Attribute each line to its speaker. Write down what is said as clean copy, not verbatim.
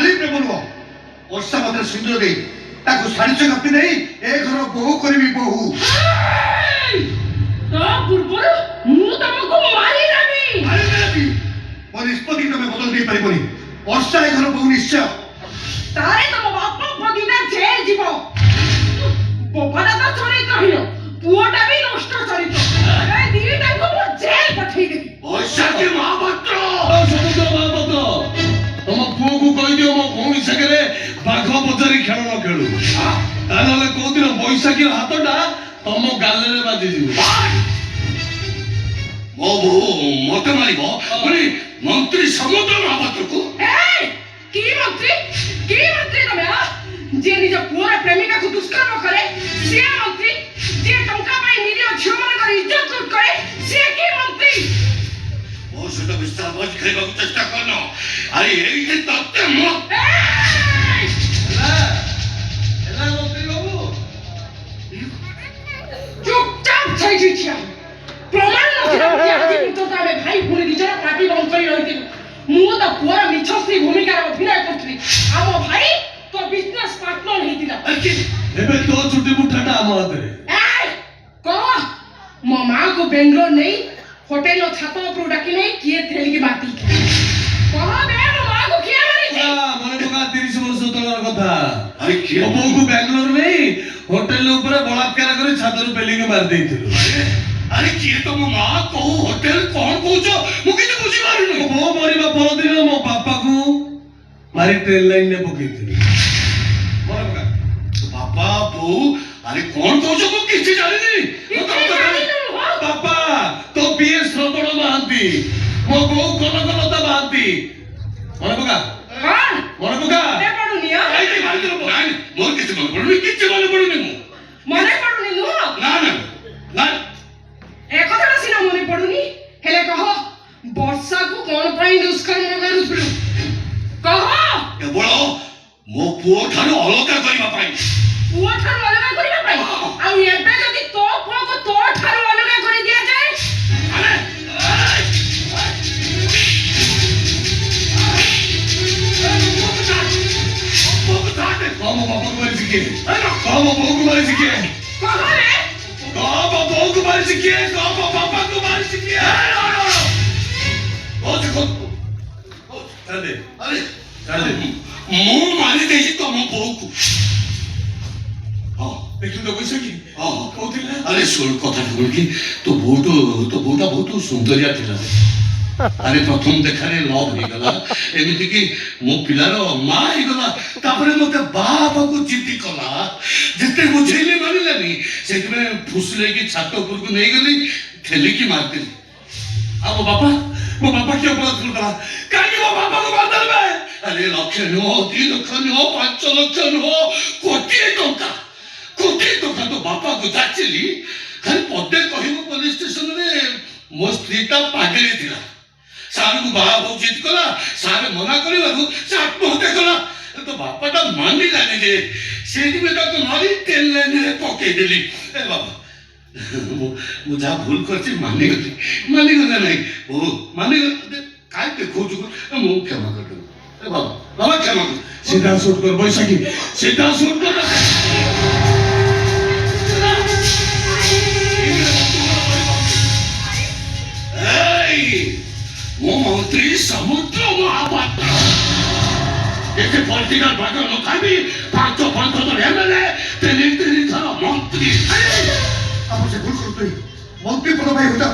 Speaker 1: ଖାଲି ପ୍ରେମ ନୁହଁ, ବର୍ଷା ମତେ ସୁନ୍ଦର ଦେଇ ତାକୁ ଶାଢ଼ୀ ଚକାପି ନେଇ ଏ ଘର ବୋହୂ କରିବି ବୋହୂ।
Speaker 2: ତା ପୂର୍ବରୁ ମୁଁ ତମକୁ ମାରିଦେବି।
Speaker 1: ମୋ ନିଷ୍ପତ୍ତି ତମେ ବଦଳ ଦେଇପାରିବନି। ବର୍ଷା ଏ ଘର ବୋହୂ ନିଶ୍ଚୟ।
Speaker 2: ତାରେ ତମ ବାପ ପଦିନା ଜେଲ ଯିବ। ବୋବାଟା ତ ଚରିତ୍ର ହୀନ, ପୁଅଟା ବି ନଷ୍ଟ ଚରିତ୍ର। ଏ ଦିଟାଙ୍କୁ ମୁଁ ଜେଲ ପଠେଇଦେବି।
Speaker 1: ବୈଶାଖୀ ମହାପାତ୍ର,
Speaker 3: ସମୁଦ୍ର ମହାପାତ୍ର, ତମ ପୁଅକୁ କହିଦିଅ ମୋ ଭଉଣୀ ସାଙ୍ଗରେ ବାଘ ପଚାରି ଖେଳ ନ ଖେଳୁ। ତାହେଲେ କୋଉଦିନ ବୈଶାଖୀର ହାତଟା ତମ ଗାଲରେ ବାଜିଯିବ।
Speaker 1: ମୋ ବୋହୂ ମତେ ମାରିବ ମାନେ ମନ୍ତ୍ରୀ ସମୁଦ୍ର ମହାପାତ୍ରକୁ?
Speaker 2: କି ମନ୍ତ୍ରୀ ତମେ? ଯିଏ ନିଜ ପୁଅର ପ୍ରେମିକାକୁ ଦୁଷ୍କର୍ମ କରେ ସିଏ ମନ୍ତ୍ରୀ? ଯିଏ ଟଙ୍କା ପାଇଁ ନିଜ ଝିଅମାନଙ୍କର ଇଜ୍ଜତ ଲୁଟ କରେ ସିଏ କି ମନ୍ତ୍ରୀ?
Speaker 1: ମୋ ସହିତ ବିଶ୍ୱାସବାଦ ଖେଳିବାକୁ ଚେଷ୍ଟା କରନ। ଆରେ ଏଇଠି ତତେ ମୁଁ
Speaker 2: ଚୁପଚାପ ସେଇଠି ଠିଆ। ପ୍ରମାଣ ନଥିଲା ବୋଲି ଆଜି ପର୍ଯ୍ୟନ୍ତ ଆମେ ଭାଇ ଭଉଣୀ ନିଜର ପାଟି ବନ୍ଦ କରି ରହିଥିଲୁ। ମୁଁ ତ ପୁଅର ମିଛ ସ୍ତ୍ରୀ ଭୂମିକାରେ ଅଭିନୟ କରୁଥିଲି। ଆମ ଭାଇ ତ ବିଜନେସ ପାର୍ଟନର ହେଇଥିଲା।
Speaker 3: ଏବେ ତୋ ଛୁଟି ମୁଠାଟା ଆମ ହାତରେ।
Speaker 2: କହ, ମୋ ମାଆକୁ ବେଙ୍ଗଲୋର ନେଇ ହୋଟେଲର ଛାତ ଉପରୁ ଡାକି ନେଇ କିଏ ଠେଲିକି ମାରିଥିଲା? କହ ବେ, ମୋ ମାଆକୁ କିଏ ମାରିଛି?
Speaker 3: ମନେ ପକା 30 ବର୍ଷ ତଳର କଥା।
Speaker 1: ଆରେ କିଏ?
Speaker 3: ମୋ ବୋଉକୁ ବାଙ୍ଗଲୋର ନେଇ ହୋଟେଲ ଉପରେ ବଳାତ୍କାର କରି ଛାତରୁ ପେଲିକି ମାରି ଦେଇଥିଲୁ।
Speaker 1: ଆରେ କିଏ ତମ ମା? କୋଉ ହୋଟେଲ? କଣ କହୁଛ? ମୁଁ କିଛି ବୁଝିପାରୁନି।
Speaker 3: ମୋ ବୋଉ ମରିବା ପରଦିନ ମୋ ବାପାକୁ ମାରି ଟ୍ରେନ ଲାଇନରେ ପକେଇଥିଲି।
Speaker 1: ମନେ ପକା। ବାପା ବୋଉ, ଆରେ କଣ କହୁଛ? ମୁଁ କିଛି ଜାଣିନି।
Speaker 3: ବାପା ତୋ ପିଏସ୍ ରତନ ମହାନ୍ତି, ମୋ ବୋଉ କନକଲତା ମହାନ୍ତି। ମନେ ପକା, ମନେ ପକା।
Speaker 1: ମୋର କିଛି ମନେ ପଡୁନି, କିଛି ମନେ ପଡୁନି।
Speaker 2: ମନେ ପଡୁନି ନୁହଁ?
Speaker 1: ନା ନା ନା,
Speaker 2: ଏ କଥାଟା ସିନା ମନେ ପଡୁନି, ହେଲେ କହ ବର୍ଷାକୁ କଣ ପାଇଁ ଦୁଷ୍କର୍ମ କରୁଥିଲୁ? କହ।
Speaker 1: କେବଳ ମୋ ପୁଅ ଠାରୁ ଅଲଗା କରିବା ପାଇଁ।
Speaker 2: ପୁଅ ଠାରୁ ଅଲଗା କରିବା ପାଇଁ? ଆଉ ଏବେ ଯଦି ତୋ ପୁଅକୁ ତୋ ଠାରୁ ଅଲଗା କରି ଦିଆଯାଏ?
Speaker 3: ମୋ ବାପାକୁ ମାରିଛି କିଏ? ମୋ ବୋଉକୁ ମାରିଛି କିଏ?
Speaker 2: କହ ରେ।
Speaker 3: ମୋ ବୋଉକୁ ମାରିଛି କିଏ? ମୋ ବାପାକୁ ମାରିଛି କିଏ?
Speaker 1: ମୁଁ ମାରି ଦେଇଛି ତମ ବୋଉକୁ।
Speaker 3: ଦେଖିଲୁ ତ ବୈଶାଖୀ କହୁଥିଲା।
Speaker 1: ଆରେ ଶୁଣ କଥା କଣ କି, ତୋ ବୋଉଟା ବହୁତ ସୁନ୍ଦରିଆ ଥିଲା। ଆରେ ପ୍ରଥମ ଦେଖାରେ ଲଭ ହେଇଗଲା, ଏମିତି କି ମୋ ପିଲାର ମା ହେଇଗଲା। ତାପରେ ମତେ ବାବାକୁ ଜିଦି କଲା, ଯେତେ ବୁଝେଇଲି ମାନିଲାନି। ସେଇଥିପାଇଁ ଫୁସଲେଇକି ଛାତ ଉପରକୁ ନେଇଗଲି, ଠେଲିକି ମାରିଦେଲି। ଆଉ ମୋ ବାପା କି ଅପରାଧ କରିଦେଲା? କାହିଁକି ମୋ ବାପାକୁ ମାରିଦେଲେ? ଆରେ ଲକ୍ଷ ନୁହଁ, 2 ଲକ୍ଷ ନୁହଁ, 5 ଲକ୍ଷ ନୁହଁ, କୋଟିଏ ଟଙ୍କା ତୋ ବାପାକୁ ଯାଚିଲି। ଖାଲି ପଦେ କହିବୁ ପୋଲିସ ଷ୍ଟେସନରେ ମୋ ସ୍ତ୍ରୀଟା ପାଗେଳି ଥିଲା, ସାରକୁ ବାହା ହଉ ଜିଦ କଲା। ସାର ମନା କରିବାରୁ ସେ ଆତ୍ମହତ୍ୟା କଲା। ତ ବାପାଟା ମାନିଲାନି ଯେ, ସେଇଥିପାଇଁ ତାକୁ ମାରି ଟ୍ରେନ ଲାଇନରେ ପକେଇଦେଲି। ଏ ବାବା, ମୁଁ ଯାହା ଭୁଲ କରିଛି ମାନିଗଲା ନାହିଁ। ଓ ମାନିଗଲା, କାହିଁ ଦେଖାଉଛୁ? ମୁଁ କ୍ଷମା କରିଦେବି। ଏ ବାବା କ୍ଷମା କର।
Speaker 3: ସିଧା ସୁଟ କର ବୈଶାଖୀ, ସିଧା ସୁଟ କର।
Speaker 1: ମୋ ମନ୍ତ୍ରୀ ସମୁଦ୍ର ମହାପାତ୍ର, ଏତେ ପଲିଟିକାଲ ଭାଗ ନ ଖାଇବି। 5 ଥର ଏମଏଲଏ, 3 ଥର ମନ୍ତ୍ରୀ। ଆପଣ ସେ ଭୁଲ କରୁଛନ୍ତି। ମନ୍ତ୍ରୀ ପଦ ପାଇଁ